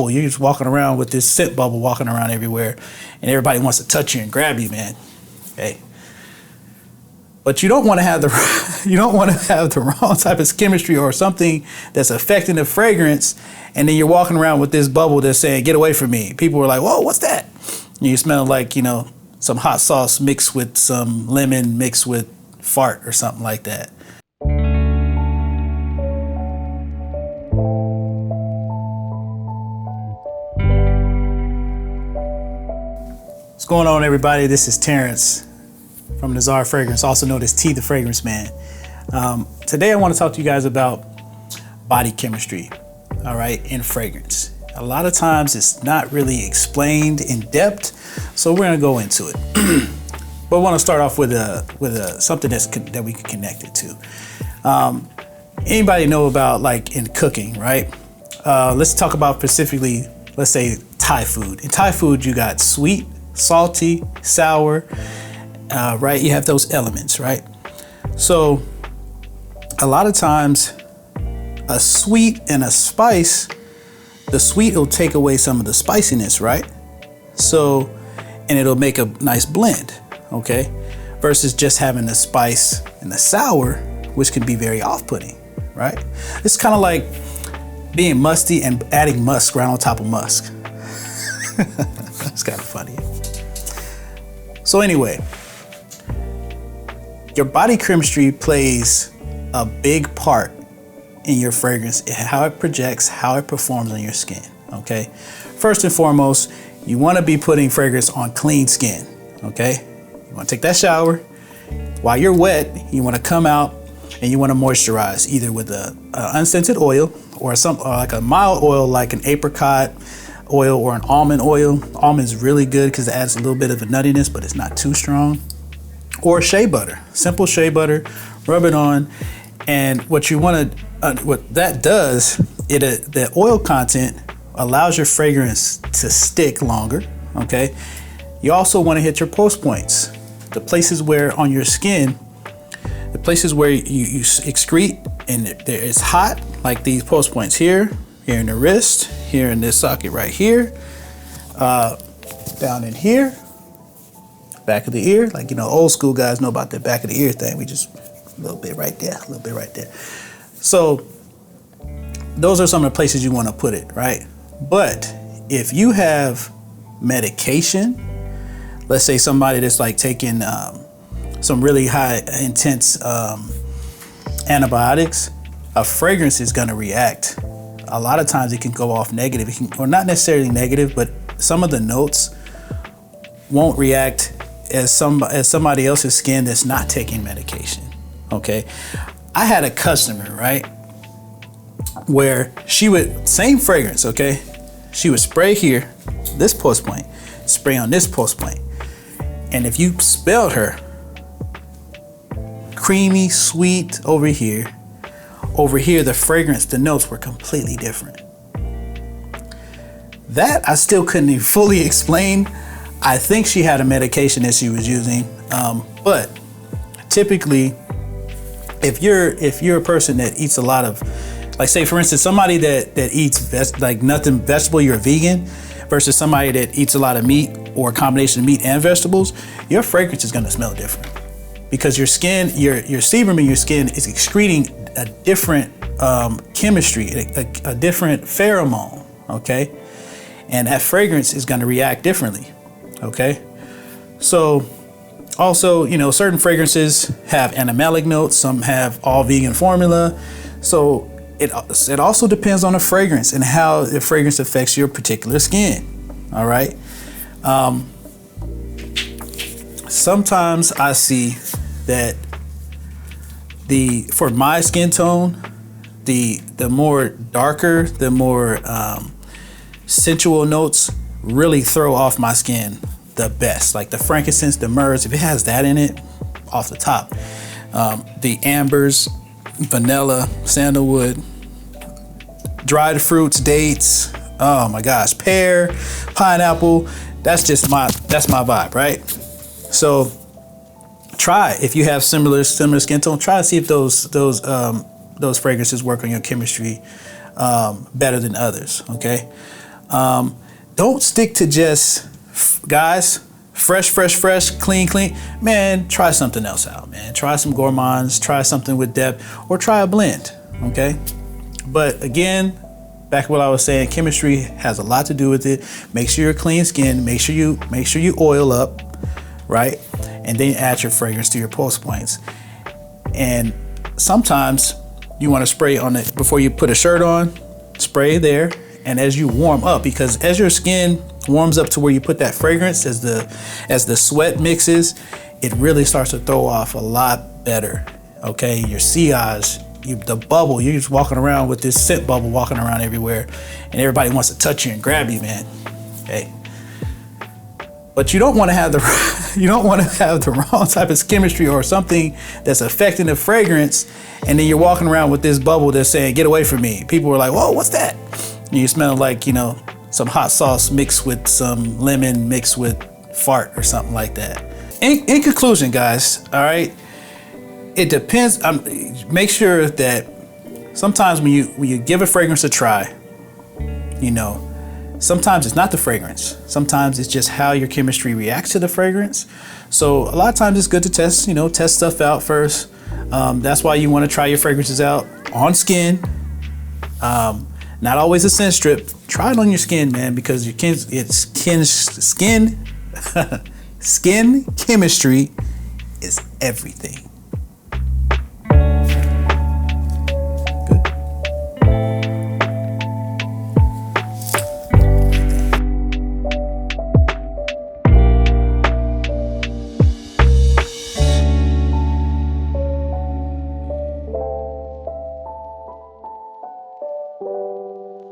bubble. You're just walking around with this scent bubble walking around everywhere, and everybody wants to touch you and grab you, man. Okay. But you don't want to have the wrong type of chemistry or something that's affecting the fragrance, and then you're walking around with this bubble that's saying, "Get away from me." People are like, "Whoa, what's that?" And you smell like, some hot sauce mixed with some lemon mixed with fart or something like that. What's going on, everybody? This is Terrence from Nazar Fragrance, also known as T the Fragrance Man. Today I want to talk to you guys about body chemistry, all right, in fragrance. A lot of times it's not really explained in depth, so we're going to go into it. But I want to start off with something that we can connect it to. Anybody know about, like, in cooking, right? Let's talk about specifically, let's say, Thai food. In Thai food, you got sweet, salty, sour, right? You have those elements, right? So a lot of times a sweet and a spice, the sweet will take away some of the spiciness, right? So, and it'll make a nice blend, okay? Versus just having the spice and the sour, which can be very off-putting, right? It's kind of like being musty and adding musk right on top of musk. It's kind of funny. So anyway, your body chemistry plays a big part in your fragrance, how it projects, how it performs on your skin, okay? First and foremost, you want to be putting fragrance on clean skin, okay? You want to take that shower. While you're wet, you want to come out and you want to moisturize either with a unscented oil or like a mild oil like an apricot oil or an almond oil. Almond is really good because it adds a little bit of a nuttiness, but it's not too strong. Or shea butter, simple shea butter, rub it on. And what you want to, what that does, the oil content allows your fragrance to stick longer, okay? You also want to hit your pulse points, the places where on your skin, the places where you excrete and it's hot, like these pulse points here in the wrist, here in this socket right here, down in here, back of the ear, like, old school guys know about the back of the ear thing. We just a little bit right there, a little bit right there. So those are some of the places you want to put it, right? But if you have medication, let's say somebody that's like taking some really high intense antibiotics, a fragrance is going to react. A lot of times it can go off negative, or not necessarily negative, but some of the notes won't react as somebody else's skin that's not taking medication. Okay, I had a customer, right, where she would, same fragrance, okay, she would spray here, this pulse point, spray on this pulse point, and if you smelled her, creamy, sweet over here, the fragrance, the notes were completely different. That I still couldn't even fully explain. I think she had a medication that she was using, but typically, if you're a person that eats a lot of, like, say for instance, somebody that eats like nothing vegetable, you're a vegan, versus somebody that eats a lot of meat or a combination of meat and vegetables, your fragrance is going to smell different because your skin, your sebum in your skin is excreting a different chemistry, a different pheromone, okay? And that fragrance is going to react differently, okay? So also, certain fragrances have animalic notes, some have all vegan formula. So it also depends on the fragrance and how the fragrance affects your particular skin, all right? Sometimes I see that for my skin tone, the more darker, the more sensual notes really throw off my skin the best. Like the frankincense, the myrrhs, if it has that in it, off the top. The ambers, vanilla, sandalwood, dried fruits, dates, oh my gosh, pear, pineapple, that's my vibe, right? So try, if you have similar skin tone, try to see if those fragrances work on your chemistry better than others, okay? Don't stick to just, guys, fresh, clean. Man, try something else out, man. Try some gourmands, try something with depth, or try a blend, okay? But again, back to what I was saying, chemistry has a lot to do with it. Make sure you're clean skin, make sure you oil up, right? And then add your fragrance to your pulse points. And sometimes you want to spray on it before you put a shirt on, spray there. And as you warm up, because as your skin warms up to where you put that fragrance, as the sweat mixes, it really starts to throw off a lot better. Okay, your sillage, the bubble, you're just walking around with this scent bubble walking around everywhere, and everybody wants to touch you and grab you, man. Okay, but you don't want to have the wrong type of chemistry or something that's affecting the fragrance, and then you're walking around with this bubble that's saying, "Get away from me." People are like, "Whoa, what's that?" And you smell like, you know, some hot sauce mixed with some lemon mixed with fart or something like that. In conclusion, guys, all right, it depends. Make sure that sometimes when you give a fragrance a try, you know, sometimes it's not the fragrance. Sometimes it's just how your chemistry reacts to the fragrance. So a lot of times it's good to test stuff out first. That's why you want to try your fragrances out on skin. Not always a scent strip. Try it on your skin, man, because skin chemistry is everything.